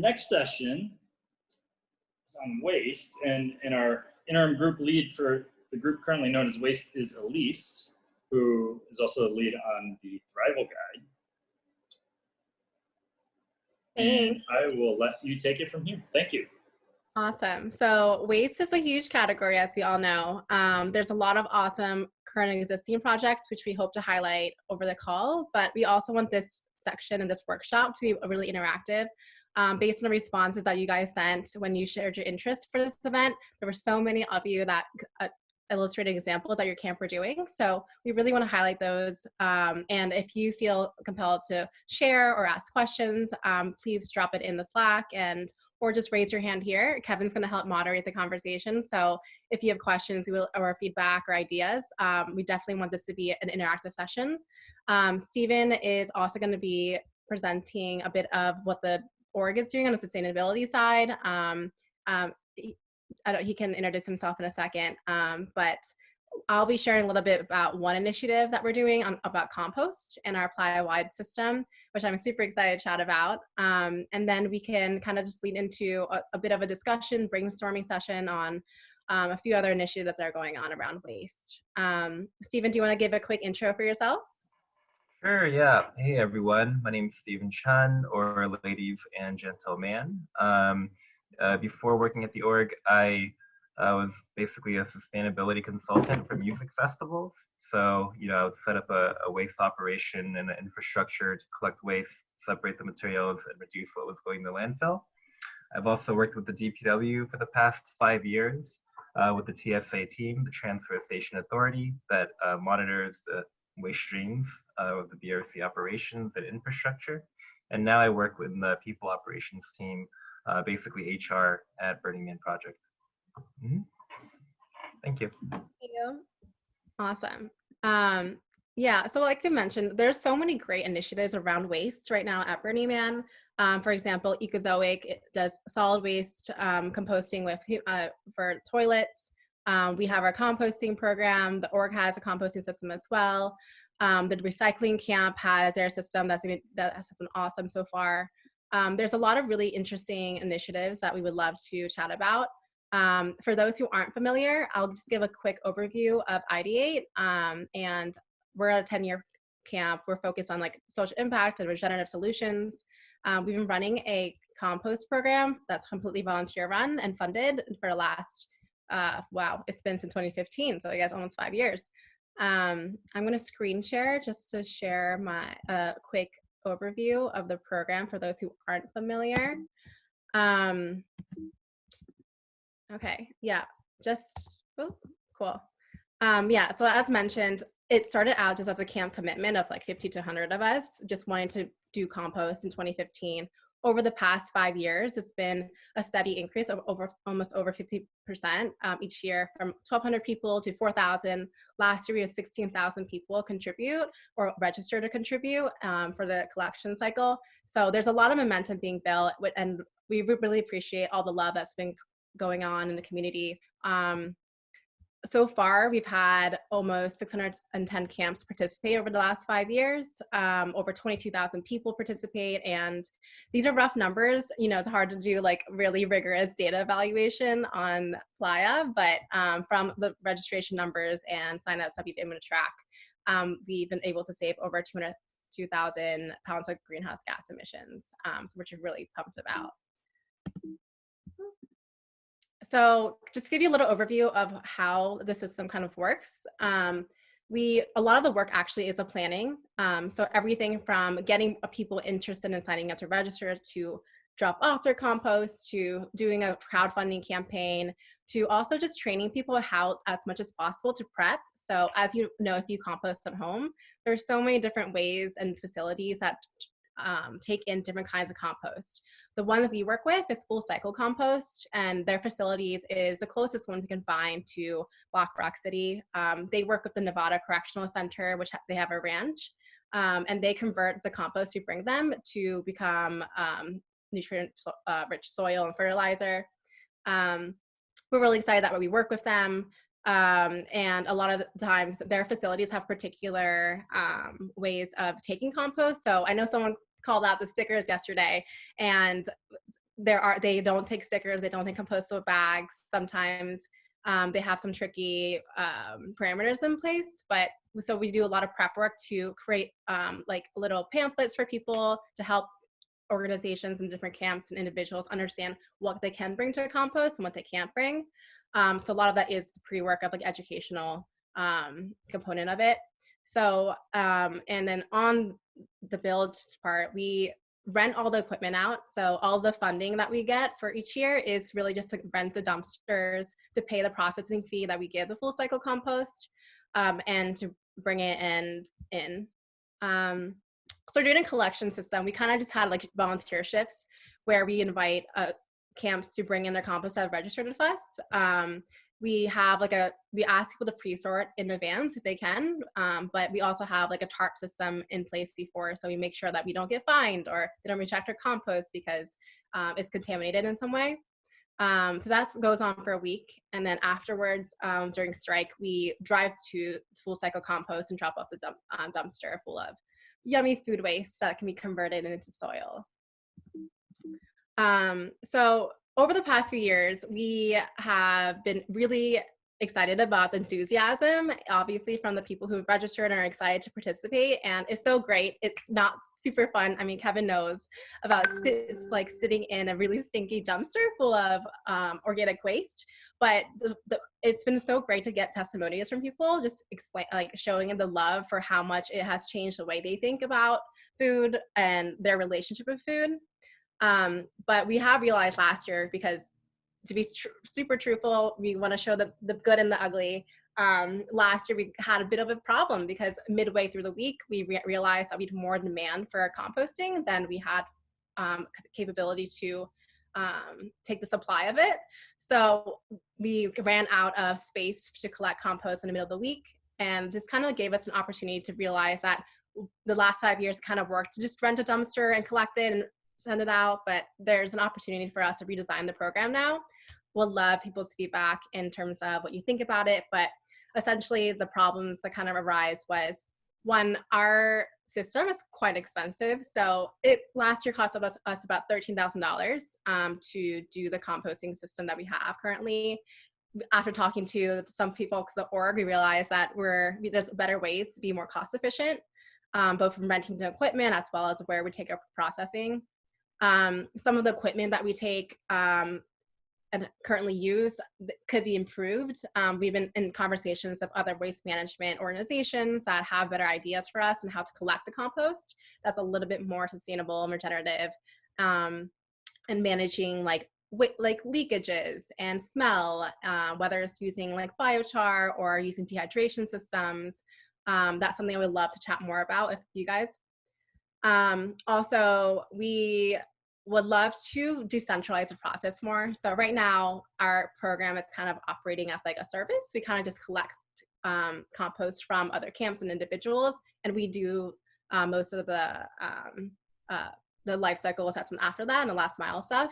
next session is on waste, and our interim group lead for the group currently known as Waste is Elyse, who is also the lead on the Thrival Guide. Thanks. And I will let you take it from here. Thank you. Awesome. So waste is a huge category, as we all know. There's a lot of awesome current and existing projects, which we hope to highlight over the call, but we also want this section and this workshop to be really interactive. Based on the responses that you guys sent when you shared your interest for this event, there were so many of you that illustrated examples that your camp were doing. So we really want to highlight those. And if you feel compelled to share or ask questions, please drop it in the Slack or just raise your hand here. Kevin's going to help moderate the conversation. So if you have questions or feedback or ideas, we definitely want this to be an interactive session. Stephen is also going to be presenting a bit of what the org is doing on the sustainability side. He can introduce himself in a second, but I'll be sharing a little bit about one initiative that we're doing about compost and our apply-wide system, which I'm super excited to chat about. And then we can kind of just lead into a bit of a discussion, brainstorming session on a few other initiatives that are going on around waste. Stephen, do you want to give a quick intro for yourself? Sure, yeah. Hey, everyone. My name is Stephen Chun, or ladies and gentlemen. Before working at the org, I was basically a sustainability consultant for music festivals. So, I would set up a waste operation and an infrastructure to collect waste, separate the materials, and reduce what was going to landfill. I've also worked with the DPW for the past 5 years with the TSA team, the Transfer Station Authority, that monitors the waste streams of the BRC operations and infrastructure. And now I work with the people operations team, basically HR at Burning Man Project. Thank you. Thank you. Awesome. Yeah, so like I mentioned, there's so many great initiatives around waste right now at Burning Man. For example, Ecozoic, it does solid waste composting for toilets. We have our composting program. The org has a composting system as well. The recycling camp has their system that has been awesome so far. There's a lot of really interesting initiatives that we would love to chat about. For those who aren't familiar, I'll just give a quick overview of Ideate. And we're at a 10-year camp. We're focused on social impact and regenerative solutions. We've been running a compost program that's completely volunteer run and funded for the last, wow, it's been since 2015. So I guess almost 5 years. I'm going to screen share just to share my quick overview of the program for those who aren't familiar. Okay, yeah, cool. Yeah, so as mentioned, it started out just as a camp commitment of 50 to 100 of us, just wanting to do compost in 2015. Over the past 5 years, it's been a steady increase of almost over 50% each year, from 1,200 people to 4,000. Last year, we had 16,000 people contribute or register to contribute for the collection cycle. So there's a lot of momentum being built, and we really appreciate all the love that's been going on in the community. So far, we've had almost 610 camps participate over the last 5 years. Over 22,000 people participate, and these are rough numbers. It's hard to do really rigorous data evaluation on Playa, but from the registration numbers and signups that we've been able to track, we've been able to save over 202,000 pounds of greenhouse gas emissions, which we're really pumped about. So just to give you a little overview of how the system kind of works. A lot of the work actually is a planning. So everything from getting people interested in signing up to register, to drop off their compost, to doing a crowdfunding campaign, to also just training people how as much as possible to prep. So as you know, if you compost at home, there's so many different ways and facilities that take in different kinds of compost. The one that we work with is Full Cycle Compost, and their facilities is the closest one we can find to Black Rock City. They work with the Nevada Correctional Center, which they have a ranch, and they convert the compost we bring them to become nutrient-rich soil and fertilizer. We're really excited that we work with them. And a lot of the times their facilities have particular ways of taking compost. So I know someone called out the stickers yesterday, and they don't take stickers, they don't take compostable bags. Sometimes they have some tricky parameters in place, but so we do a lot of prep work to create like little pamphlets for people to help organizations and different camps and individuals understand what they can bring to compost and what they can't bring. So a lot of that is the pre-work of like educational component of it. So and then on the build part, we rent all the equipment out. So all the funding that we get for each year is really just to rent the dumpsters, to pay the processing fee that we give the full cycle compost, and to bring it in. So we're doing a collection system. We kind of just had like volunteer shifts where we invite camps to bring in their compost that have registered with us. We have like we ask people to pre-sort in advance if they can, but we also have like a tarp system in place before, so we make sure that we don't get fined or they don't reject our compost because it's contaminated in some way. So that goes on for a week, and then afterwards, during strike, we drive to full cycle compost and drop off the dumpster full of yummy food waste that can be converted into soil. So over the past few years, we have been really excited about the enthusiasm, obviously, from the people who have registered and are excited to participate. And it's so great. It's not super fun. I mean, Kevin knows about like sitting in a really stinky dumpster full of organic waste. But it's been so great to get testimonies from people, just showing the love for how much it has changed the way they think about food and their relationship with food. But we have realized last year, because to be super truthful, we want to show the good and the ugly. Last year we had a bit of a problem because midway through the week, we realized that we had more demand for our composting than we had capability to take the supply of it. So we ran out of space to collect compost in the middle of the week. And this kind of gave us an opportunity to realize that the last 5 years kind of worked to just rent a dumpster and collect it and send it out, but there's an opportunity for us to redesign the program now. We'll love people's feedback in terms of what you think about it, but essentially the problems that kind of arise was, one, our system is quite expensive. So it last year cost us about $13,000 to do the composting system that we have currently. After talking to some people at the org, we realized that there's better ways to be more cost efficient, both from renting the equipment as well as where we take our processing. Some of the equipment that we take and currently use could be improved. We've been in conversations with other waste management organizations that have better ideas for us and how to collect the compost that's a little bit more sustainable and regenerative, and managing like leakages and smell, whether it's using like biochar or using dehydration systems. That's something I would love to chat more about if you guys. Also, we would love to decentralize the process more. So right now, our program is kind of operating as like a service. We kind of just collect compost from other camps and individuals, and we do most of the life cycle assessment after that and the last mile stuff.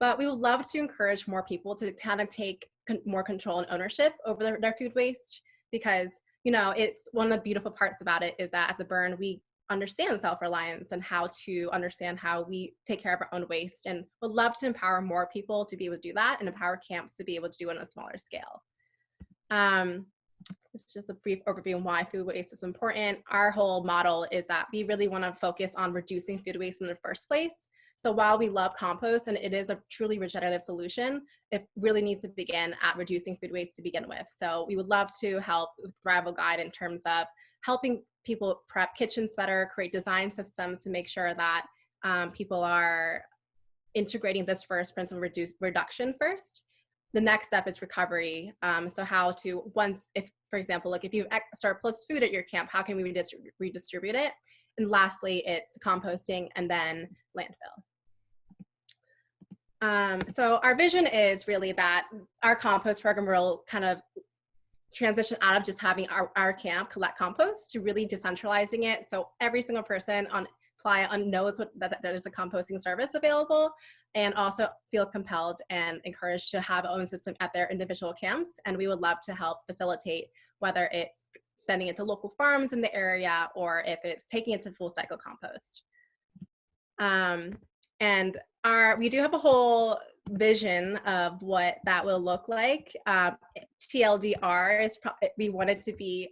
But we would love to encourage more people to kind of take more control and ownership over their food waste, because it's one of the beautiful parts about it is that at the Burn we understand self-reliance and how to understand how we take care of our own waste, and would love to empower more people to be able to do that and empower camps to be able to do it on a smaller scale. It's just a brief overview on why food waste is important. Our whole model is that we really want to focus on reducing food waste in the first place. So while we love compost and it is a truly regenerative solution, it really needs to begin at reducing food waste to begin with. So we would love to help with Thrival Guide in terms of helping people prep kitchens better, create design systems to make sure that people are integrating this first principle reduction first. The next step is recovery. So how to, if, for example, like if you have surplus food at your camp, how can we redistribute it? And lastly, it's composting and then landfill. So our vision is really that our compost program will kind of transition out of just having our camp collect compost to really decentralizing it. So every single person on Playa knows that there's a composting service available, and also feels compelled and encouraged to have their own system at their individual camps. And we would love to help facilitate, whether it's sending it to local farms in the area or if it's taking it to full cycle compost. And we do have a whole vision of what that will look like. TLDR is we want it to be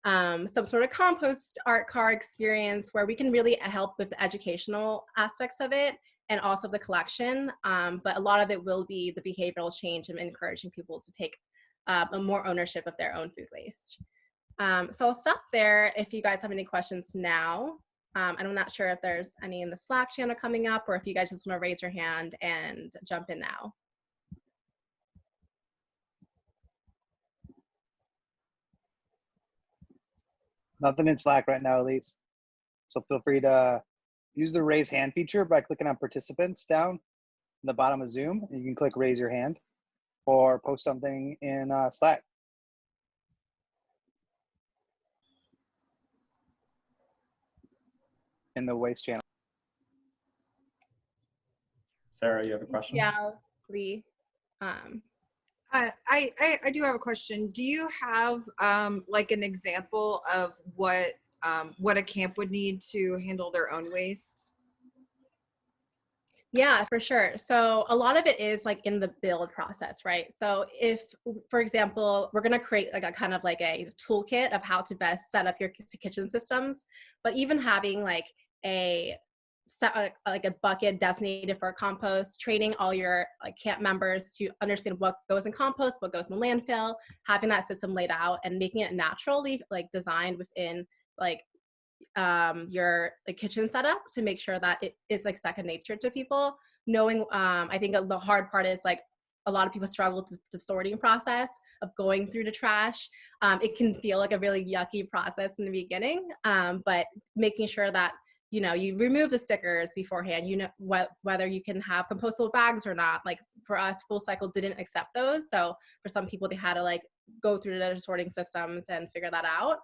some sort of compost art car experience where we can really help with the educational aspects of it and also the collection. But a lot of it will be the behavioral change and encouraging people to take more ownership of their own food waste. So I'll stop there if you guys have any questions now. I'm not sure if there's any in the Slack channel coming up or if you guys just want to raise your hand and jump in now. Nothing in Slack right now, Elyse. So feel free to use the raise hand feature by clicking on participants down in the bottom of Zoom. And you can click raise your hand or post something in Slack. In the waste channel. Sarah, you have a question? Yeah, Lee. I do have a question. Do you have like an example of what a camp would need to handle their own waste? Yeah, for sure. So a lot of it is like in the build process, right? So if, for example, we're going to create like a kind of like a toolkit of how to best set up your kitchen systems, but even having like a bucket designated for compost, training all your like camp members to understand what goes in compost, what goes in the landfill, having that system laid out and making it naturally like designed within like your like kitchen setup to make sure that it is like second nature to people. Knowing, I think the hard part is like a lot of people struggle with the sorting process of going through the trash. It can feel like a really yucky process in the beginning, but making sure that you know you remove the stickers beforehand. You know whether you can have compostable bags or not. Like for us, Full Cycle didn't accept those, so for some people they had to like go through their sorting systems and figure that out.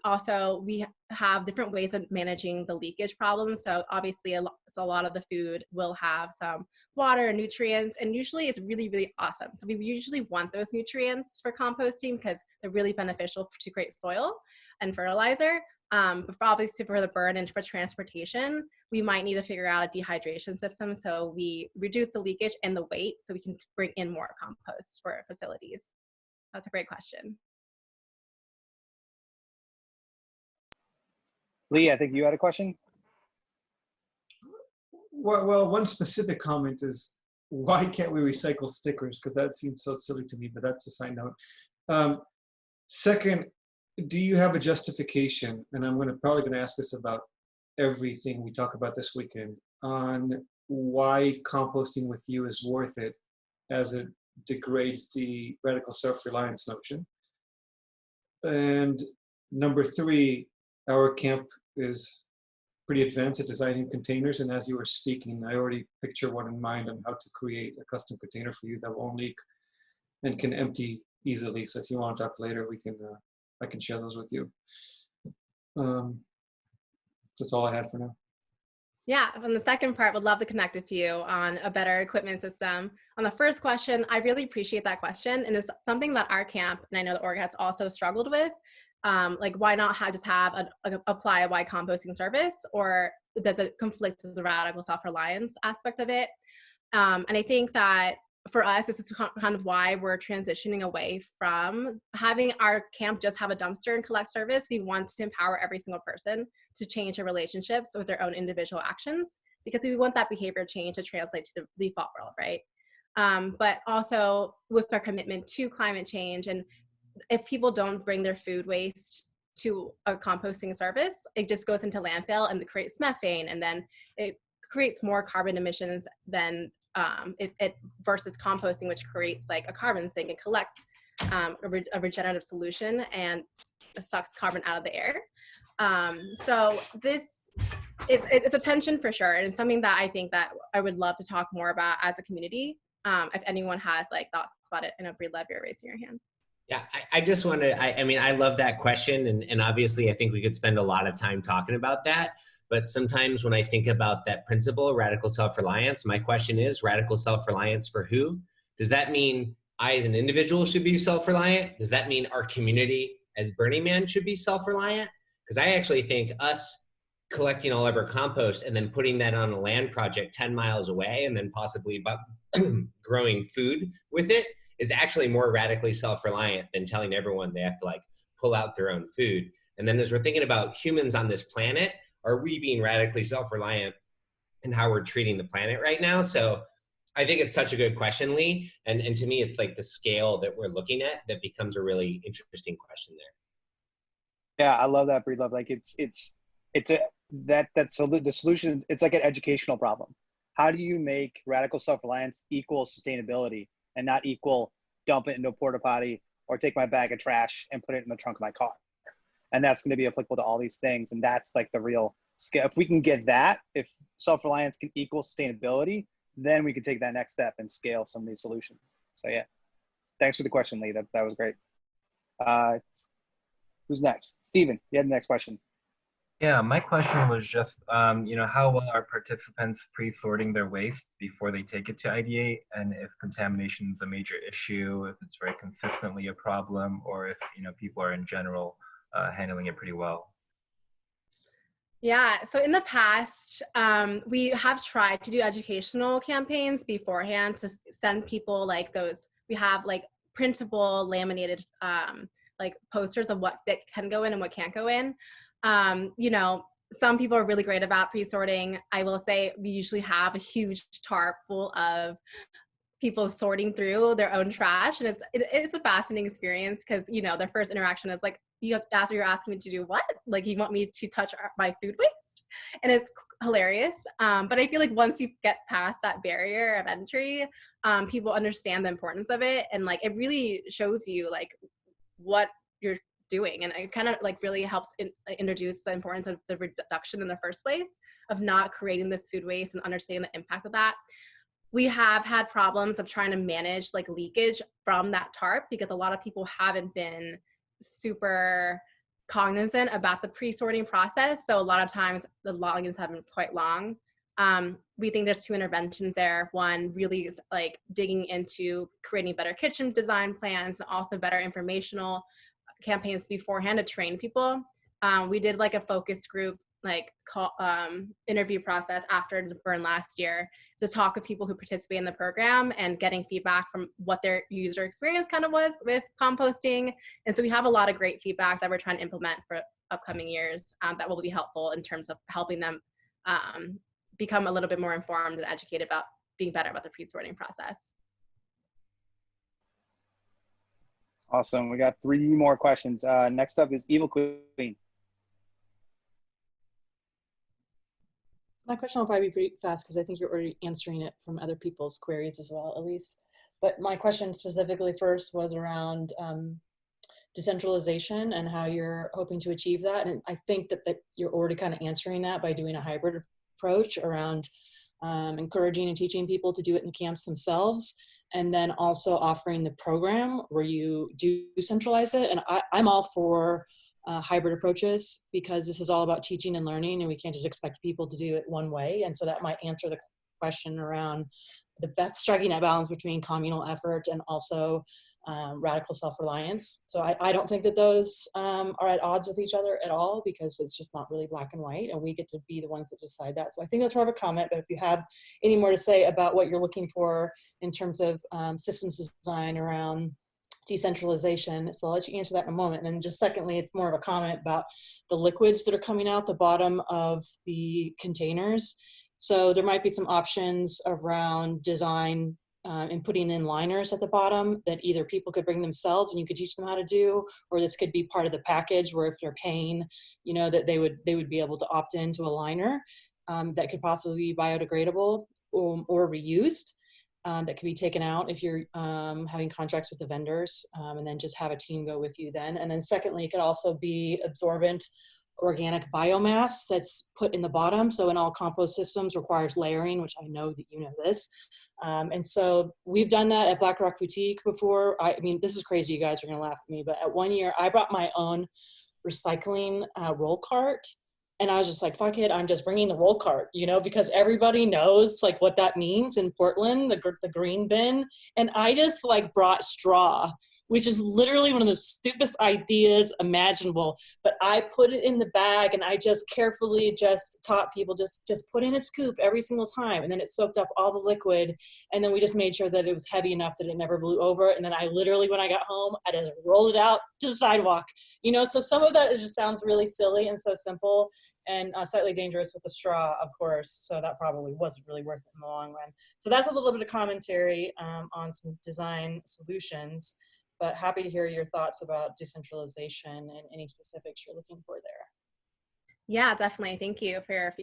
Also, we have different ways of managing the leakage problem. So obviously a lot of the food will have some water and nutrients, and usually it's really, really awesome. So we usually want those nutrients for composting because they're really beneficial to create soil and fertilizer. But obviously for the burn and for transportation, we might need to figure out a dehydration system so we reduce the leakage and the weight so we can bring in more compost for our facilities. That's a great question. Lee, I think you had a question. Well, one specific comment is why can't we recycle stickers? Because that seems so silly to me, but that's a side note. Second, do you have a justification? And I'm probably going to ask this about everything we talk about this weekend on why composting with you is worth it as it degrades the radical self-reliance notion. And number three, our camp is pretty advanced at designing containers, and as you were speaking, I already picture one in mind on how to create a custom container for you that won't leak and can empty easily. So if you want to talk later, we can I can share those with you. That's all I had for now. Yeah, on the second part, would love to connect with you on a better equipment system. On the first question, I really appreciate that question, and it's something that our camp, and I know the org has also struggled with. Like why not just have apply a wide composting service, or does it conflict with the radical self-reliance aspect of it? And I think that for us, this is kind of why we're transitioning away from having our camp just have a dumpster and collect service. We want to empower every single person to change their relationships with their own individual actions, because we want that behavior change to translate to the default world, right? But also with our commitment to climate change, and if people don't bring their food waste to a composting service, it just goes into landfill and it creates methane, and then it creates more carbon emissions than it versus composting, which creates like a carbon sink and collects a regenerative solution and sucks carbon out of the air. So this it's a tension for sure, and it's something that I think that I would love to talk more about as a community. If anyone has like thoughts about it, and I'll love your raising your hand. Yeah, I just want to, I mean, I love that question. And obviously, I think we could spend a lot of time talking about that. But sometimes when I think about that principle, radical self-reliance, my question is radical self-reliance for who? Does that mean I as an individual should be self-reliant? Does that mean our community as Burning Man should be self-reliant? Because I actually think us collecting all of our compost and then putting that on a land project 10 miles away and then possibly growing food with it is actually more radically self-reliant than telling everyone they have to like pull out their own food. And then as we're thinking about humans on this planet, are we being radically self-reliant in how we're treating the planet right now? So I think it's such a good question, Lee. And to me, it's like the scale that we're looking at that becomes a really interesting question there. Yeah, I love that, Breedlove. Like the solution, it's like an educational problem. How do you make radical self-reliance equal sustainability and not equal dump it into a porta potty or take my bag of trash and put it in the trunk of my car? And that's going to be applicable to all these things. And that's like the real scale. If we can get that, if self-reliance can equal sustainability, then we can take that next step and scale some of these solutions. So yeah, thanks for the question, Lee. That was great. Who's next? Steven, you had the next question. Yeah, my question was just, how well are participants pre-sorting their waste before they take it to Ideate, and if contamination is a major issue, if it's very consistently a problem, or if people are in general handling it pretty well? Yeah, so in the past, we have tried to do educational campaigns beforehand to send people like those. We have like printable, laminated like posters of what that can go in and what can't go in. Some people are really great about pre-sorting. I will say we usually have a huge tarp full of people sorting through their own trash, and it's a fascinating experience because their first interaction is like, you're asking me to do what? Like, you want me to touch my food waste? And it's hilarious. But I feel like once you get past that barrier of entry, people understand the importance of it, and like it really shows you like what you're doing, and it kind of like really helps introduce the importance of the reduction in the first place, of not creating this food waste and understanding the impact of that. We have had problems of trying to manage like leakage from that tarp because a lot of people haven't been super cognizant about the pre-sorting process. So a lot of times the logins have been quite long. We think there's two interventions there. One really is like digging into creating better kitchen design plans and also better informational campaigns beforehand to train people. We did like a focus group interview process after the burn last year to talk with people who participate in the program and getting feedback from what their user experience kind of was with composting. And so we have a lot of great feedback that we're trying to implement for upcoming years that will be helpful in terms of helping them become a little bit more informed and educated about being better about the pre-sorting process. Awesome. We got 3 more questions. Next up is Evil Queen. My question will probably be pretty fast because I think you're already answering it from other people's queries as well, Elyse. But my question specifically first was around decentralization and how you're hoping to achieve that. And I think that you're already kind of answering that by doing a hybrid approach around encouraging and teaching people to do it in the camps themselves, and then also offering the program where you do centralize it. And I'm all for hybrid approaches because this is all about teaching and learning, and we can't just expect people to do it one way. And so that might answer the question around striking that balance between communal effort and also radical self-reliance. So I don't think that those are at odds with each other at all, because it's just not really black and white, and we get to be the ones that decide that. So I think that's more of a comment, but if you have any more to say about what you're looking for in terms of systems design around decentralization, so I'll let you answer that in a moment. And then just secondly, it's more of a comment about the liquids that are coming out the bottom of the containers. So there might be some options around design and putting in liners at the bottom that either people could bring themselves and you could teach them how to do, or this could be part of the package where if they're paying, that they would be able to opt into a liner that could possibly be biodegradable or reused. That can be taken out if you're having contracts with the vendors, and then just have a team go with you then. And then secondly, it could also be absorbent organic biomass that's put in the bottom. So in all compost systems requires layering, which I know that you know this. And so we've done that at Black Rock Boutique before. I mean, this is crazy, you guys are gonna laugh at me, but at one year I brought my own recycling roll cart. And I was just like, fuck it, I'm just bringing the roll cart, because everybody knows like what that means in Portland, the green bin. And I just like brought straw which is literally one of the stupidest ideas imaginable. But I put it in the bag and I just carefully just taught people just put in a scoop every single time. And then it soaked up all the liquid. And then we just made sure that it was heavy enough that it never blew over. And then I literally, when I got home, I just rolled it out to the sidewalk. You know, so some of that just sounds really silly and so simple and slightly dangerous with a straw, of course. So that probably wasn't really worth it in the long run. So that's a little bit of commentary on some design solutions. But happy to hear your thoughts about decentralization and any specifics you're looking for there. Yeah, definitely. Thank you for your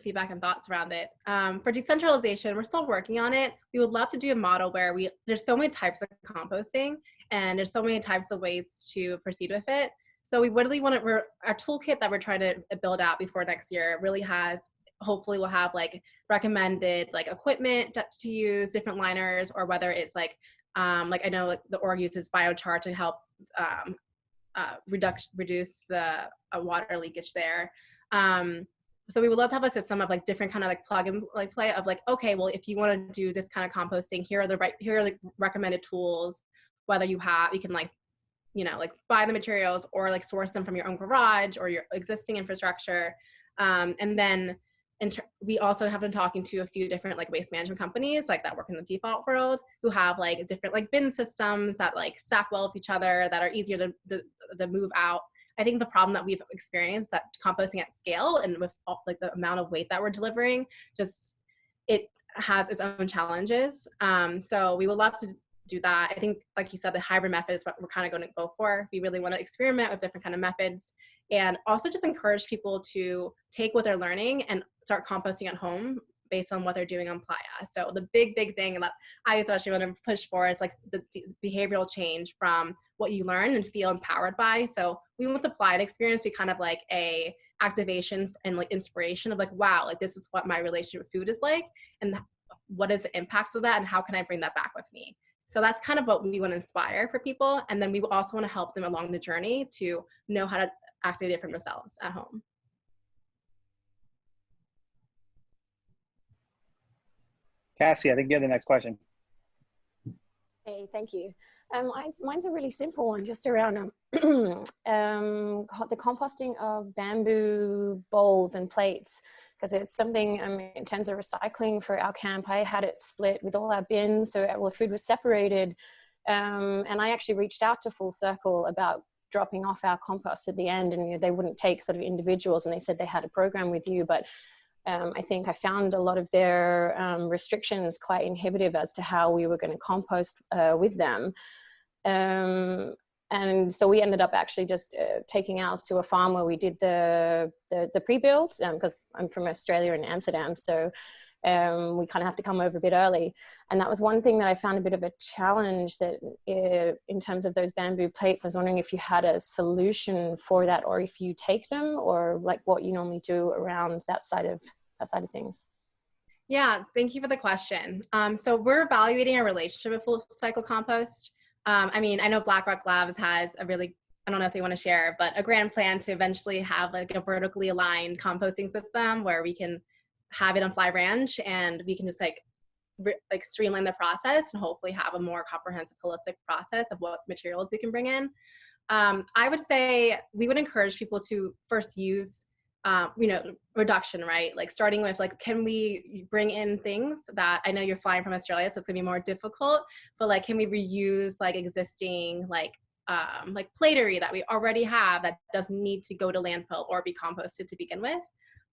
feedback and thoughts around it. For decentralization, we're still working on it. We would love to do a model where there's so many types of composting and there's so many types of ways to proceed with it. So we really want to, our toolkit that we're trying to build out before next year really has, hopefully we'll have like recommended like equipment to use, different liners, or whether it's like I know like the org uses Biochar to help reduce the water leakage there. So we would love to have a system of like different kind of like plug and like play of like, okay, well, if you want to do this kind of composting, here are the recommended tools, whether you can like, you know, like buy the materials or like source them from your own garage or your existing infrastructure. And then we also have been talking to a few different like waste management companies like that work in the default world who have like different like bin systems that like stack well with each other, that are easier to move out. I think the problem that we've experienced that composting at scale and with all, like the amount of weight that we're delivering, just it has its own challenges. So we would love to do that. I think, like you said, the hybrid method is what we're kind of going to go for. We really want to experiment with different kind of methods and also just encourage people to take what they're learning and start composting at home based on what they're doing on Playa. So the big thing that I especially want to push for is like the behavioral change from what you learn and feel empowered by. So we want the Playa experience to be kind of like a activation and like inspiration of like, wow, like this is what my relationship with food is like, and what is the impacts of that, and how can I bring that back with me? So that's kind of what we want to inspire for people. And then we also want to help them along the journey to know how to activate it for themselves at home. Cassie, I think you have the next question. Hey, thank you. Mine's a really simple one, just around the composting of bamboo bowls and plates, because it's something in terms of recycling for our camp. I had it split with all our bins, so all the food was separated. And I actually reached out to Full Circle about dropping off our compost at the end, and they wouldn't take sort of individuals, and they said they had a program with you, but I think I found a lot of their restrictions quite inhibitive as to how we were going to compost with them. And so we ended up actually just taking ours to a farm where we did the pre-build, because I'm from Australia and Amsterdam, so we kind of have to come over a bit early. And that was one thing that I found a bit of a challenge, that in terms of those bamboo plates, I was wondering if you had a solution for that, or if you take them, or like what you normally do around that side of things. Yeah, thank you for the question. So we're evaluating our relationship with full cycle compost. I mean, I know BlackRock Labs has a really, I don't know if they want to share, but a grand plan to eventually have like a vertically aligned composting system where we can have it on Fly Ranch, and we can just like streamline the process and hopefully have a more comprehensive, holistic process of what materials we can bring in. I would say we would encourage people to first use reduction, right? Like starting with like, can we bring in things that, I know you're flying from Australia, so it's gonna be more difficult, but like, can we reuse like existing like platery that we already have that doesn't need to go to landfill or be composted to begin with?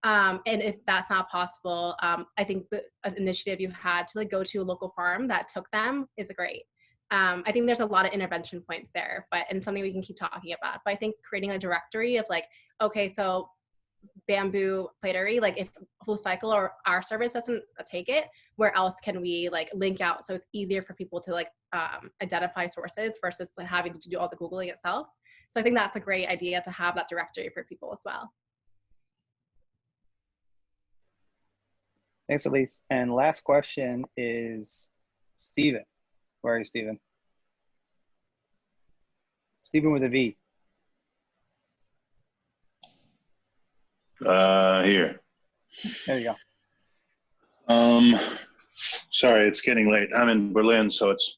And if that's not possible, I think the initiative you had to like go to a local farm that took them is great. I think there's a lot of intervention points there, and something we can keep talking about. But I think creating a directory of like, okay, so bamboo platery, like if Full Cycle or our service doesn't take it, where else can we like link out so it's easier for people to like identify sources versus like having to do all the Googling itself. So I think that's a great idea to have that directory for people as well. Thanks, Elyse. And last question is Stephen. Where are you, Stephen? Stephen with a V. Here. There you go. Sorry, it's getting late. I'm in Berlin, so it's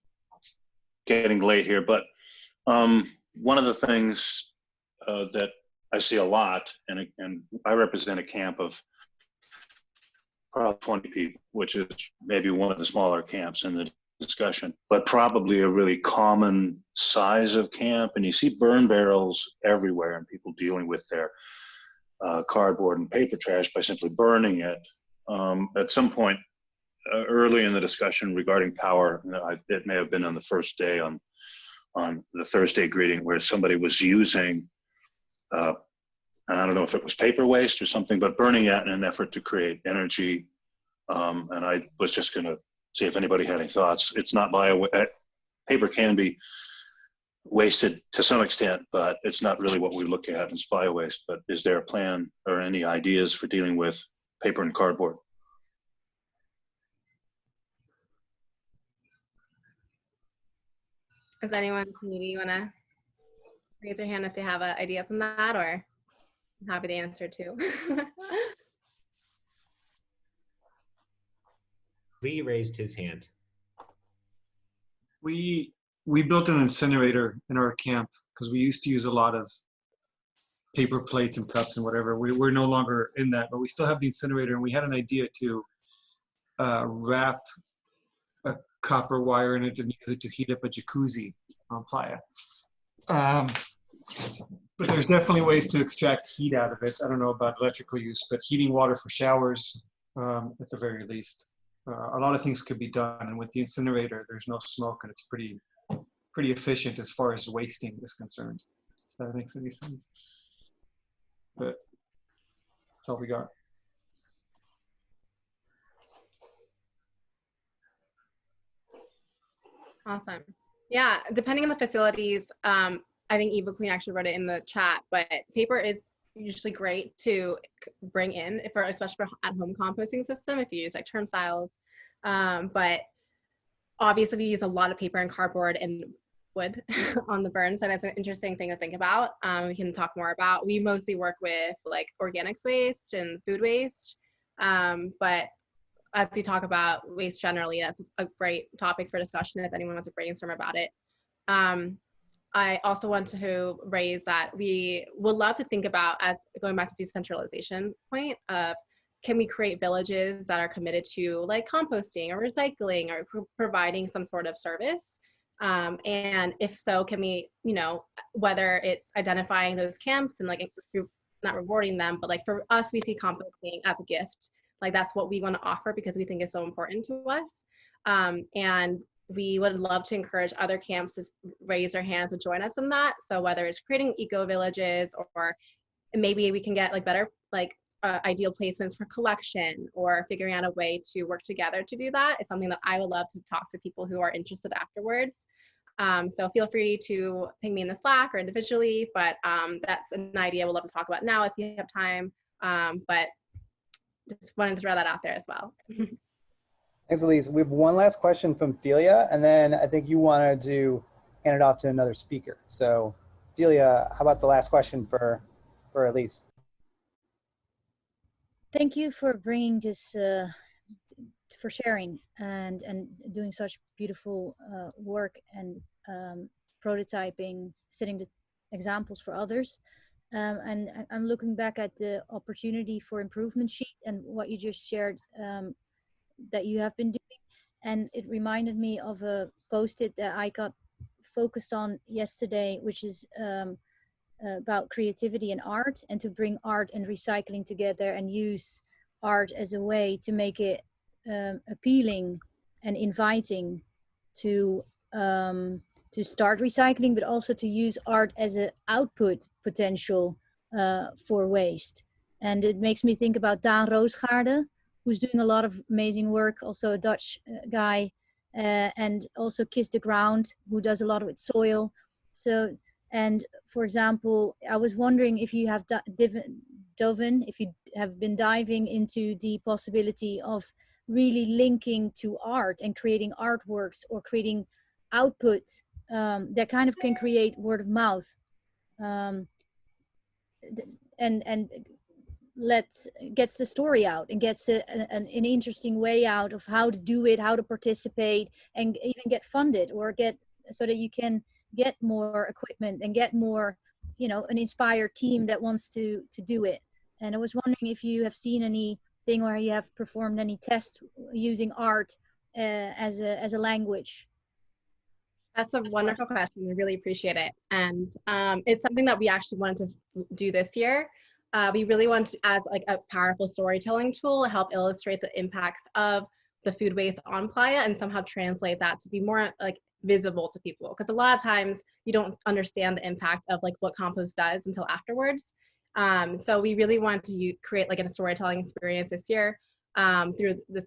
getting late here. But One of the things that I see a lot, and I represent a camp of probably 20 people, which is maybe one of the smaller camps in the discussion, but probably a really common size of camp. And you see burn barrels everywhere and people dealing with their cardboard and paper trash by simply burning it. At some point early in the discussion regarding power, it may have been on the first day on the Thursday greeting, where somebody was using, and I don't know if it was paper waste or something, but burning it in an effort to create energy. And I was just going to see if anybody had any thoughts. It's not paper can be wasted to some extent, but it's not really what we look at as bio waste. But is there a plan or any ideas for dealing with paper and cardboard? Does anyone in the community want to raise their hand if they have ideas on that, or I'm happy to answer too. Lee raised his hand. We built an incinerator in our camp because we used to use a lot of paper plates and cups and whatever. We're no longer in that, but we still have the incinerator, and we had an idea to wrap a copper wire in it and use it to heat up a jacuzzi on playa. But there's definitely ways to extract heat out of it. I don't know about electrical use, but heating water for showers, at the very least. A lot of things could be done, and with the incinerator, there's no smoke, and it's pretty efficient as far as wasting is concerned. If that makes any sense. But that's all we got. Awesome. Yeah, depending on the facilities, I think Eva Queen actually wrote it in the chat, but paper is usually great to bring in, especially for at-home composting system if you use like turnstiles. But obviously we use a lot of paper and cardboard and wood on the burn, so that's an interesting thing to think about. We can talk more about. We mostly work with like organics waste and food waste, but as we talk about waste generally, that's a great topic for discussion if anyone wants to brainstorm about it. I also want to raise that we would love to think about, as going back to decentralization point of, can we create villages that are committed to like composting or recycling or providing some sort of service? And if so, can we, you know, whether it's identifying those camps and like not rewarding them, but like for us, we see composting as a gift. Like that's what we want to offer because we think it's so important to us. And we would love to encourage other camps to raise their hands and join us in that. So whether it's creating eco villages, or maybe we can get like better, like ideal placements for collection, or figuring out a way to work together to do that is something that I would love to talk to people who are interested afterwards. So feel free to ping me in the Slack or individually, but that's an idea we'd love to talk about now if you have time. But just wanted to throw that out there as well. Thanks, Elyse. We have one last question from Philia, and then I think you wanted to hand it off to another speaker. So Philia, how about the last question for Elyse? Thank you for bringing this, for sharing and doing such beautiful work and prototyping, setting the examples for others. And I'm looking back at the opportunity for improvement sheet and what you just shared that you have been doing. And it reminded me of a post-it that I got focused on yesterday, which is about creativity and art, and to bring art and recycling together and use art as a way to make it appealing and inviting to start recycling, but also to use art as an output potential for waste. And it makes me think about Daan Roosgaarde, who's doing a lot of amazing work, also a Dutch guy, and also Kiss the Ground, who does a lot with soil. So, and for example, I was wondering if you have if you have been diving into the possibility of really linking to art and creating artworks or creating output that kind of can create word of mouth, and gets the story out and gets an interesting way out of how to do it, how to participate, and even get funded or get so that you can get more equipment and get more, you know, an inspired team that wants to do it. And I was wondering if you have seen anything or you have performed any tests using art as a language. That's a wonderful question. We really appreciate it. And it's something that we actually wanted to do this year. We really want to, as like a powerful storytelling tool, help illustrate the impacts of the food waste on Playa and somehow translate that to be more like visible to people. Because a lot of times you don't understand the impact of like what compost does until afterwards. So we really want to create like a storytelling experience this year through this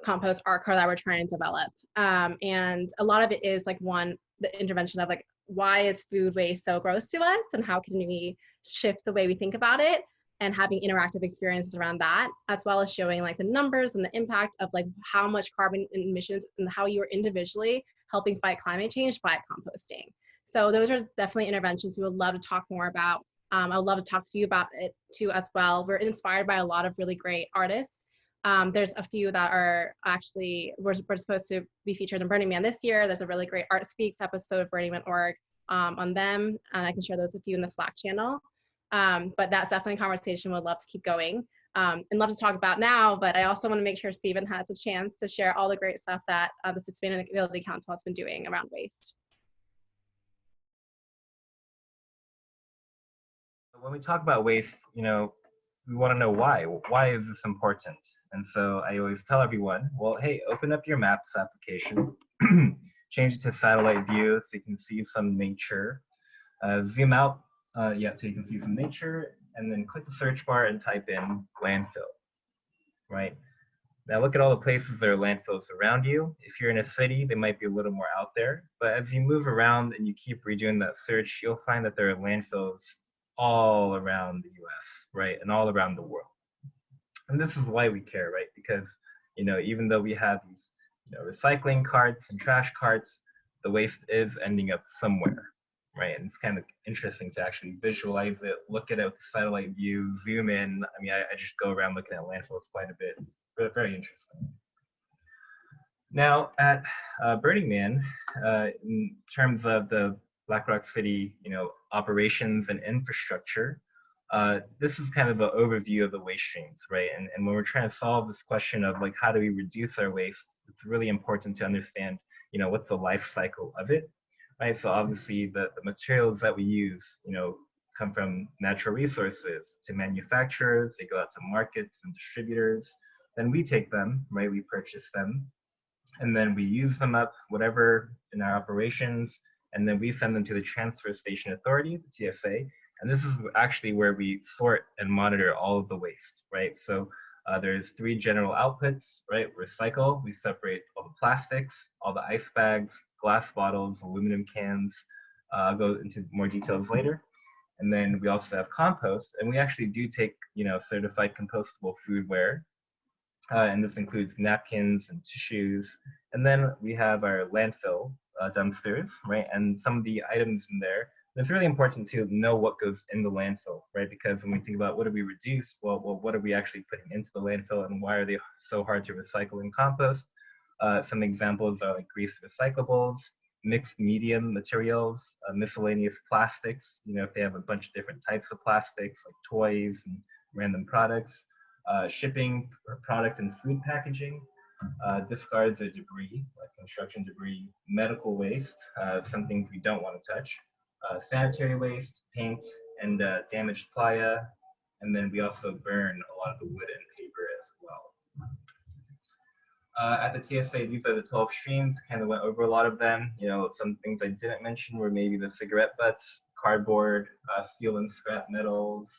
compost art card that we're trying to develop. And a lot of it is like the intervention of like, why is food waste so gross to us and how can we shift the way we think about it, and having interactive experiences around that, as well as showing like the numbers and the impact of like how much carbon emissions and how you are individually helping fight climate change by composting. So those are definitely interventions we would love to talk more about. I would love to talk to you about it too as well. We're inspired by a lot of really great artists. There's a few that are actually, we're supposed to be featured in Burning Man this year. There's a really great Art Speaks episode of Burning Man.org on them, and I can share those with you in the Slack channel. But that's definitely a conversation we'd love to keep going and love to talk about now, but I also want to make sure Stephen has a chance to share all the great stuff that the Sustainability Council has been doing around waste. When we talk about waste, you know, we want to know why. Why is this important? And so I always tell everyone, well, hey, open up your Maps application, change it to satellite view so you can see some nature. Zoom out, so you can see some nature, and then click the search bar and type in landfill, right? Now look at all the places there are landfills around you. If you're in a city, they might be a little more out there, but as you move around and you keep redoing that search, you'll find that there are landfills all around the US, right? And all around the world. And this is why we care, right? Because, you know, even though we have these, you know, recycling carts and trash carts, the waste is ending up somewhere, right? And it's kind of interesting to actually visualize it, look at it with the satellite view, zoom in. I mean, I just go around looking at landfills quite a bit. It's very interesting. Now at Burning Man, in terms of the Black Rock City, you know, operations and infrastructure, this is kind of an overview of the waste streams, right? And when we're trying to solve this question of like, how do we reduce our waste, it's really important to understand, you know, what's the life cycle of it, right? So obviously the materials that we use, you know, come from natural resources to manufacturers, they go out to markets and distributors, then we take them, right? We purchase them, and then we use them up, whatever in our operations, and then we send them to the Transfer Station Authority, the TSA, and this is actually where we sort and monitor all of the waste, right? So there's 3 general outputs, right? Recycle, we separate all the plastics, all the ice bags, glass bottles, aluminum cans. I'll go into more details later. And then we also have compost, and we actually do take, you know, certified compostable foodware, and this includes napkins and tissues. And then we have our landfill dumpsters, right? And some of the items in there, it's really important to know what goes in the landfill, right? Because when we think about what do we reduce, well, what are we actually putting into the landfill, and why are they so hard to recycle and compost? Some examples are like grease recyclables, mixed medium materials, miscellaneous plastics, you know, if they have a bunch of different types of plastics like toys and random products, shipping, product and food packaging, discards or debris, like construction debris, medical waste, some things we don't want to touch, sanitary waste, paint, and damaged playa, and then we also burn a lot of the wood and paper as well. At the TSA, these are the 12 streams. Kind of went over a lot of them. You know, some things I didn't mention were maybe the cigarette butts, cardboard, steel and scrap metals,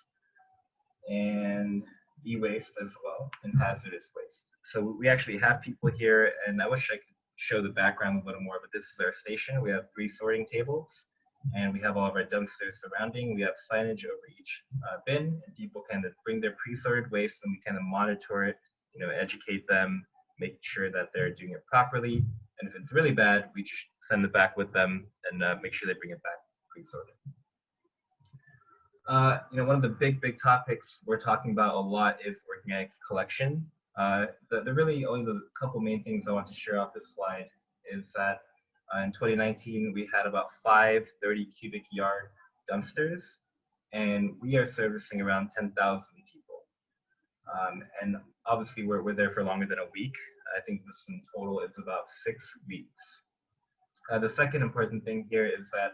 and e-waste as well, and hazardous waste. So we actually have people here, and I wish I could show the background a little more, but this is our station. We have 3 sorting tables, and we have all of our dumpsters surrounding. We have signage over each bin, and people kind of bring their pre-sorted waste, and we kind of monitor it, you know, educate them, make sure that they're doing it properly. And if it's really bad, we just send it back with them and make sure they bring it back pre-sorted. You know, one of the big topics we're talking about a lot is organics collection. The really only the couple main things I want to share off this slide is that In 2019, we had about 5 30 cubic yard dumpsters, and we are servicing around 10,000 people. And obviously, we're there for longer than a week. I think this in total is about 6 weeks. The second important thing here is that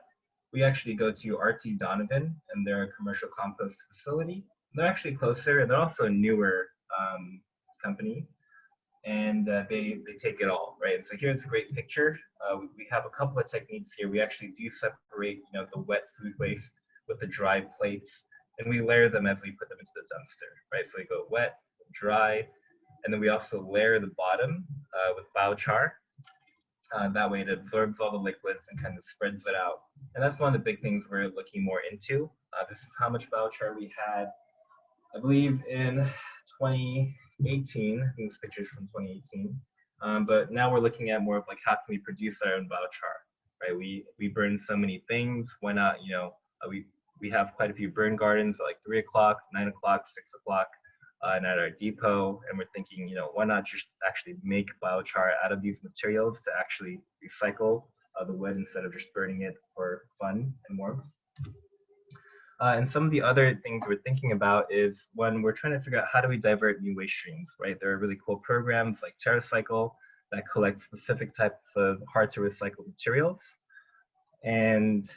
we actually go to RT Donovan, and they're a commercial compost facility. They're actually closer, and they're also a newer company, and they take it all, right? And so here's a great picture. We have a couple of techniques here. We actually do separate, the wet food waste with the dry plates, and we layer them as we put them into the dumpster, right? So we go wet, dry, and then we also layer the bottom with biochar. That way it absorbs all the liquids and kind of spreads it out. And that's one of the big things we're looking more into. This is how much biochar we had, I believe, in 2018. I think this picture is from 2018. But now we're looking at more of like, how can we produce our own biochar, right? We burn so many things. Why not, we have quite a few burn gardens at like 3 o'clock, 9 o'clock, 6 o'clock. And at our depot, and we're thinking, why not just actually make biochar out of these materials to actually recycle the wood instead of just burning it for fun and warmth. And some of the other things we're thinking about is when we're trying to figure out how do we divert new waste streams, right? There are really cool programs like TerraCycle that collect specific types of hard to recycle materials. And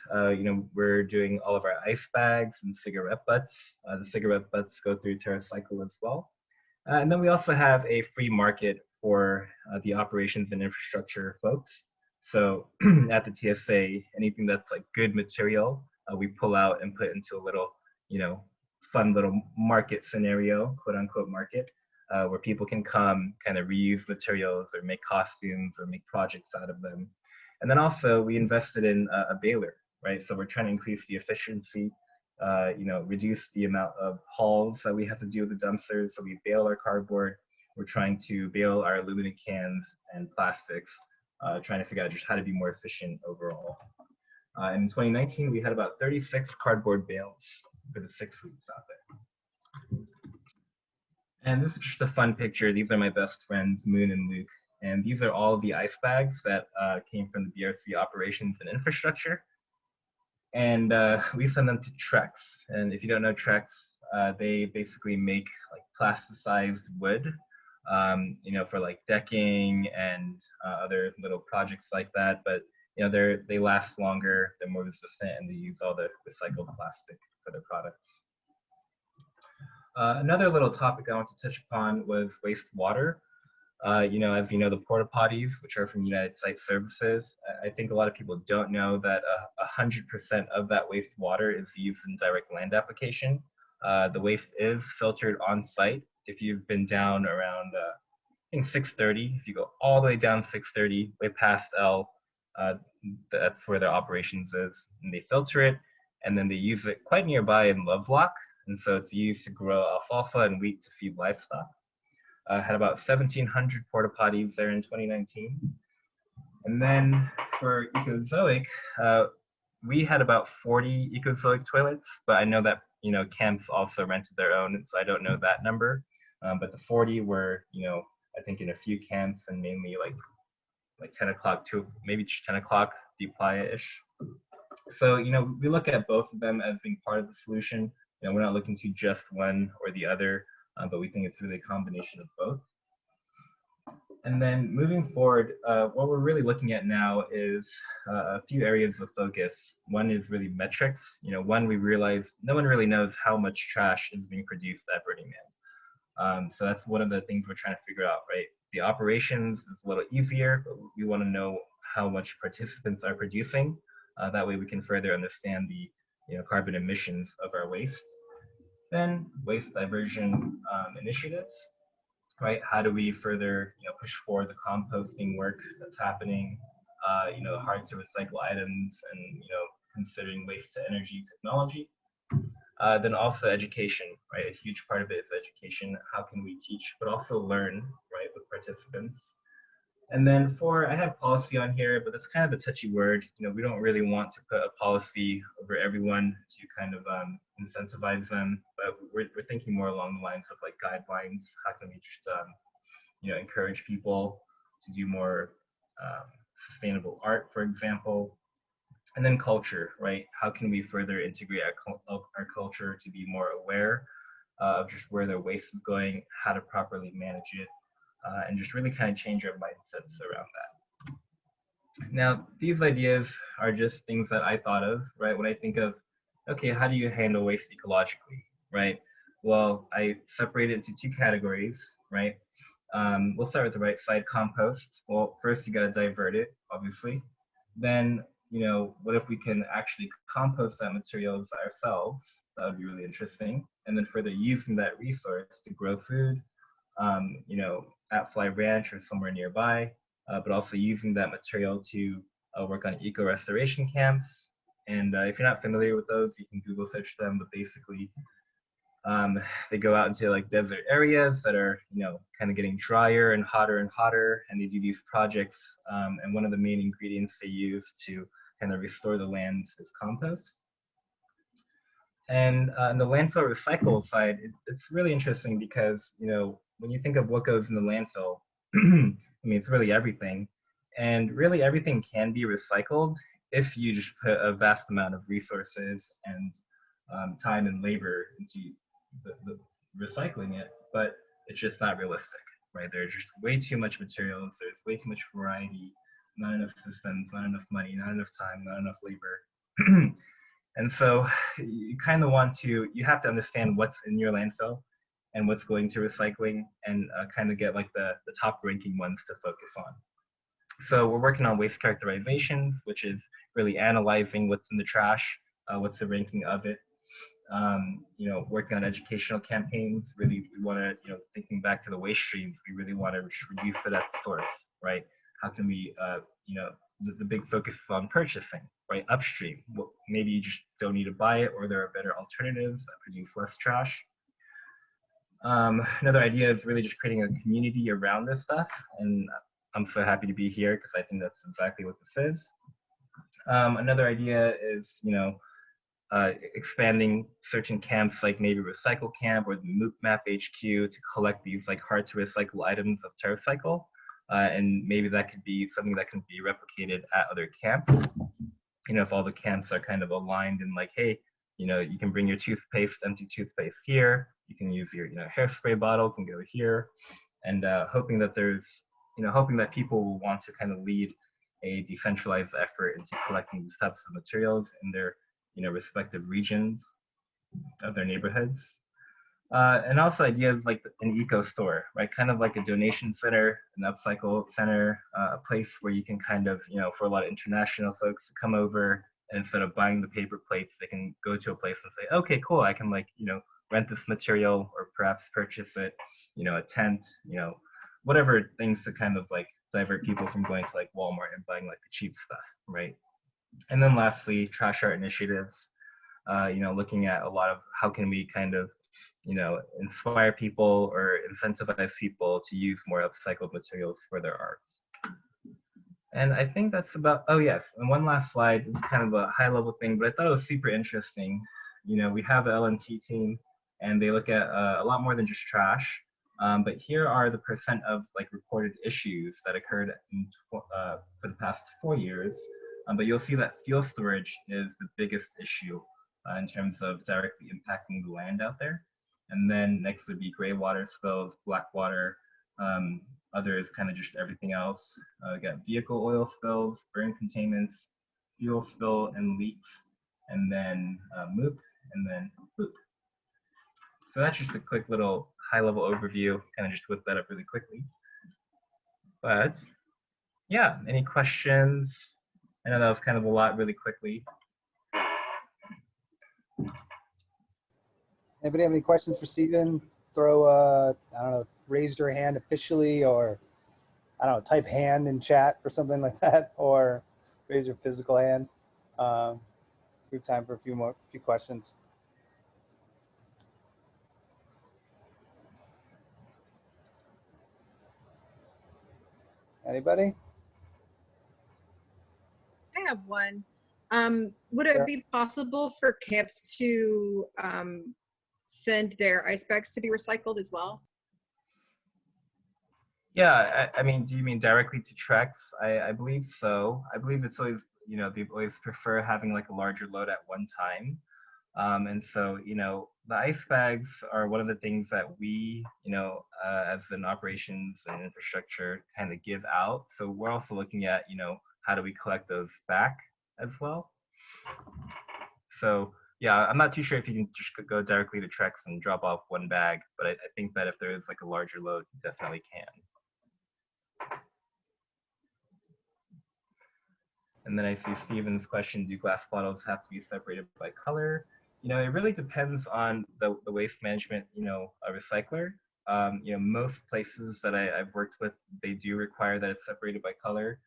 we're doing all of our ice bags and cigarette butts. The cigarette butts go through TerraCycle as well. And then we also have a free market for the operations and infrastructure folks. So at the TSA, anything that's like good material, we pull out and put into a little, fun little market scenario, quote unquote market, where people can come kind of reuse materials or make costumes or make projects out of them. And then also we invested in a baler, right? So we're trying to increase the efficiency, reduce the amount of hauls that we have to do with the dumpsters. So we bale our cardboard. We're trying to bale our aluminum cans and plastics, trying to figure out just how to be more efficient overall. In 2019, we had about 36 cardboard bales for the 6 weeks out there. And this is just a fun picture. These are my best friends, Moon and Luke. And these are all of the ice bags that came from the BRC operations and infrastructure. And we send them to Trex. And if you don't know Trex, they basically make like plasticized wood, for like decking and other little projects like that. But they last longer, they're more resistant, and they use all the recycled plastic for their products. Another little topic I want to touch upon was wastewater. As you know, the porta potties, which are from United Site Services, I think a lot of people don't know that 100% of that wastewater is used in direct land application. The waste is filtered on site. If you've been down around, I think 630, if you go all the way down 630, way past L, that's where their operations is. And they filter it, and then they use it quite nearby in Lovelock. And so it's used to grow alfalfa and wheat to feed livestock. Had about 1,700 porta potties there in 2019. And then for Ecozoic, we had about 40 Ecozoic toilets, but I know that, camps also rented their own, so I don't know that number. But the 40 were, I think in a few camps, and mainly like 10 o'clock to maybe just 10 o'clock, Deep Playa-ish. So, we look at both of them as being part of the solution. We're not looking to just one or the other. But we think it's really a combination of both. And then moving forward, what we're really looking at now is a few areas of focus. One is really metrics. One, we realize no one really knows how much trash is being produced at Burning Man. So that's one of the things we're trying to figure out, right? The operations is a little easier, but we want to know how much participants are producing. That way we can further understand the carbon emissions of our waste. Then waste diversion initiatives, right? How do we further push forward the composting work that's happening, hard to recycle items, and considering waste to energy technology. Then also education, right? A huge part of it is education. How can we teach but also learn, right, with participants? And then I have policy on here, but it's kind of a touchy word. We don't really want to put a policy over everyone to kind of incentivize them, but we're thinking more along the lines of like guidelines. How can we just, encourage people to do more sustainable art, for example. And then culture, right? How can we further integrate our culture to be more aware of just where their waste is going, how to properly manage it, and just really kind of change our mindsets around that. Now, these ideas are just things that I thought of, right? When I think of, okay, how do you handle waste ecologically, right? Well, I separate it into two categories, right? We'll start with the right side, compost. Well, first you gotta divert it, obviously. Then, you know, what if we can actually compost that materials ourselves? That would be really interesting. And then further using that resource to grow food, you know, at Fly Ranch or somewhere nearby, but also using that material to work on eco restoration camps. And if you're not familiar with those, you can Google search them, but basically they go out into like desert areas that are, you know, kind of getting drier and hotter, and they do these projects. And one of the main ingredients they use to kind of restore the lands is compost. And on the landfill recycle side, it's really interesting because, you know, when you think of what goes in the landfill, I mean, it's really everything. And really everything can be recycled if you just put a vast amount of resources and time and labor into the recycling it, but it's just not realistic, right? There's just way too much materials, there's way too much variety, not enough systems, not enough money, not enough time, not enough labor. And so you kind of want to, you have to understand what's in your landfill and what's going to recycling, and kind of get like the top ranking ones to focus on. So we're working on waste characterizations, which is really analyzing what's in the trash, what's the ranking of it. You know, working on educational campaigns. Really, we want to, you know, thinking back to the waste streams, we really want to reduce it at the source, right? How can we, you know, the big focus is on purchasing, right? Upstream. Well, maybe you just don't need to buy it, or there are better alternatives that produce less trash. Another idea is really just creating a community around this stuff, and I'm so happy to be here because I think that's exactly what this is. Another idea is, you know, expanding certain camps like maybe Recycle Camp or the Moop Map HQ to collect these like hard to recycle items of TerraCycle. And maybe that could be something that can be replicated at other camps. You know, if all the camps are kind of aligned and like, hey, you know, you can bring your toothpaste, empty toothpaste here. You can use your, you know, hairspray bottle can go here. And hoping that there's, you know, hoping that people will want to kind of lead a decentralized effort into collecting these types of materials in their, you know, respective regions of their neighborhoods. And also ideas like an eco store, right? Kind of like a donation center, an upcycle center, a place where you can kind of, you know, for a lot of international folks to come over, and instead of buying the paper plates, they can go to a place and say, okay, cool, I can like, you know, rent this material or perhaps purchase it, you know, a tent, you know, whatever things to kind of like divert people from going to like Walmart and buying like the cheap stuff, right? And then lastly, trash art initiatives, you know, looking at a lot of how can we kind of, you know, inspire people or incentivize people to use more upcycled materials for their art. And I think that's about, oh yes, and one last slide is kind of a high level thing, but I thought it was super interesting. You know, we have the LNT team and they look at a lot more than just trash. But here are the % of like reported issues that occurred in, for the past 4 years. But you'll see that fuel storage is the biggest issue in terms of directly impacting the land out there. And then next would be gray water spills, black water, others kind of just everything else. We got vehicle oil spills, burn containments, fuel spill and leaks, and then MOOP, and then poop. So that's just a quick little high-level overview, kind of just whip that up really quickly. But yeah, any questions? I know that was kind of a lot really quickly. Anybody have any questions for Stephen? Throw I don't know, raise your hand officially, or I don't know, type hand in chat or something like that, or raise your physical hand. We have time for a few questions. Anybody? I have one. Would it be possible for camps to send their ice bags to be recycled as well? Yeah, I mean, do you mean directly to treks? I believe so. I believe it's always, you know, they always prefer having like a larger load at one time. And so, you know, the ice bags are one of the things that we, you know, as an operations and infrastructure kind of give out. So we're also looking at, you know, how do we collect those back as well? So yeah, I'm not too sure if you can just go directly to Trex and drop off one bag, but I think that if there is like a larger load, you definitely can. And then I see Steven's question, do glass bottles have to be separated by color? You know, it really depends on the waste management, you know, a recycler. You know, most places that I've worked with, they do require that it's separated by color,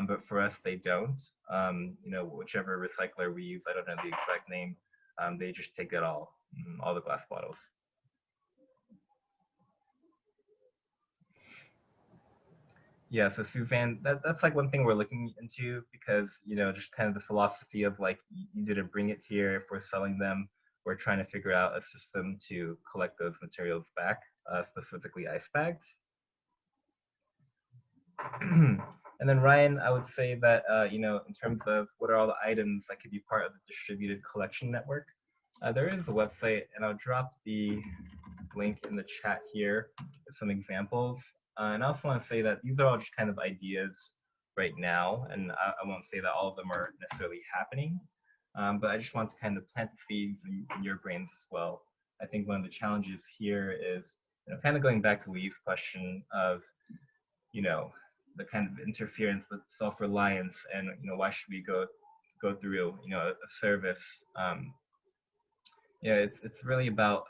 but for us, they don't. You know, whichever recycler we use, I don't know the exact name, they just take it all the glass bottles. Yeah, so Suzanne, that's like one thing we're looking into because, you know, just kind of the philosophy of like, you didn't bring it here, if we're selling them, we're trying to figure out a system to collect those materials back, specifically ice bags. And then Ryan, I would say that, you know, in terms of what are all the items that could be part of the distributed collection network, there is a website, and I'll drop the link in the chat here with some examples. And I also want to say that these are all just kind of ideas right now, and I won't say that all of them are necessarily happening, but I just want to kind of plant the seeds in your brains as well. I think one of the challenges here is, you know, kind of going back to Lee's question of, you know, the kind of interference with self-reliance, and, you know, why should we go through, you know, a service? Yeah, it's really about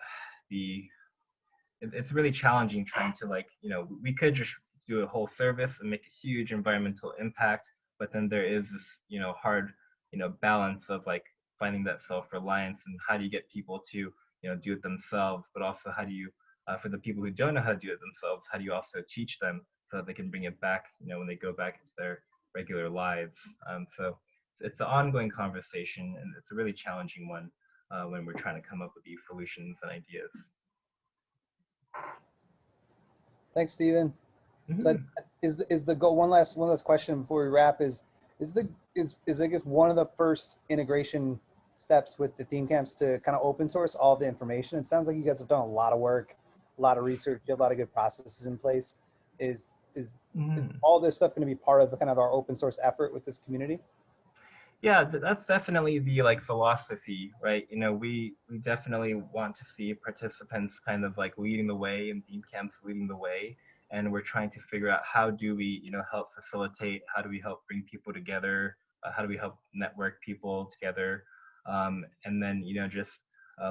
it's really challenging trying to, like, you know, we could just do a whole service and make a huge environmental impact, but then there is this, you know, hard, you know, balance of like finding that self-reliance, and how do you get people to, you know, do it themselves, but also how do you, for the people who don't know how to do it themselves, how do you also teach them so that they can bring it back, you know, when they go back into their regular lives? So it's an ongoing conversation, and it's a really challenging one when we're trying to come up with these solutions and ideas. Thanks, Stephen. Mm-hmm. So is the goal, one last question before we wrap, is I guess one of the first integration steps with the theme camps to kind of open source all the information? It sounds like you guys have done a lot of work, a lot of research, you have a lot of good processes in place. Is all this stuff going to be part of the kind of our open source effort with this community? Yeah, that's definitely the like philosophy, right? You know, we definitely want to see participants kind of like leading the way, and theme camps leading the way, and we're trying to figure out how do we, you know, help facilitate, how do we help bring people together, how do we help network people together, and then, you know, just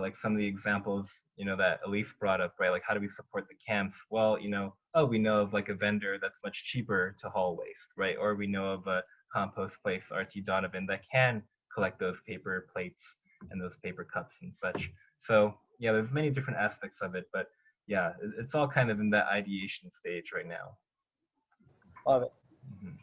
like some of the examples, you know, that Elyse brought up, right? Like, how do we support the camps? Well, you know, oh, we know of like a vendor that's much cheaper to haul waste, right? Or we know of a compost place, RT Donovan, that can collect those paper plates and those paper cups and such. So yeah, there's many different aspects of it, but yeah, it's all kind of in that ideation stage right now. Love it. Mm-hmm.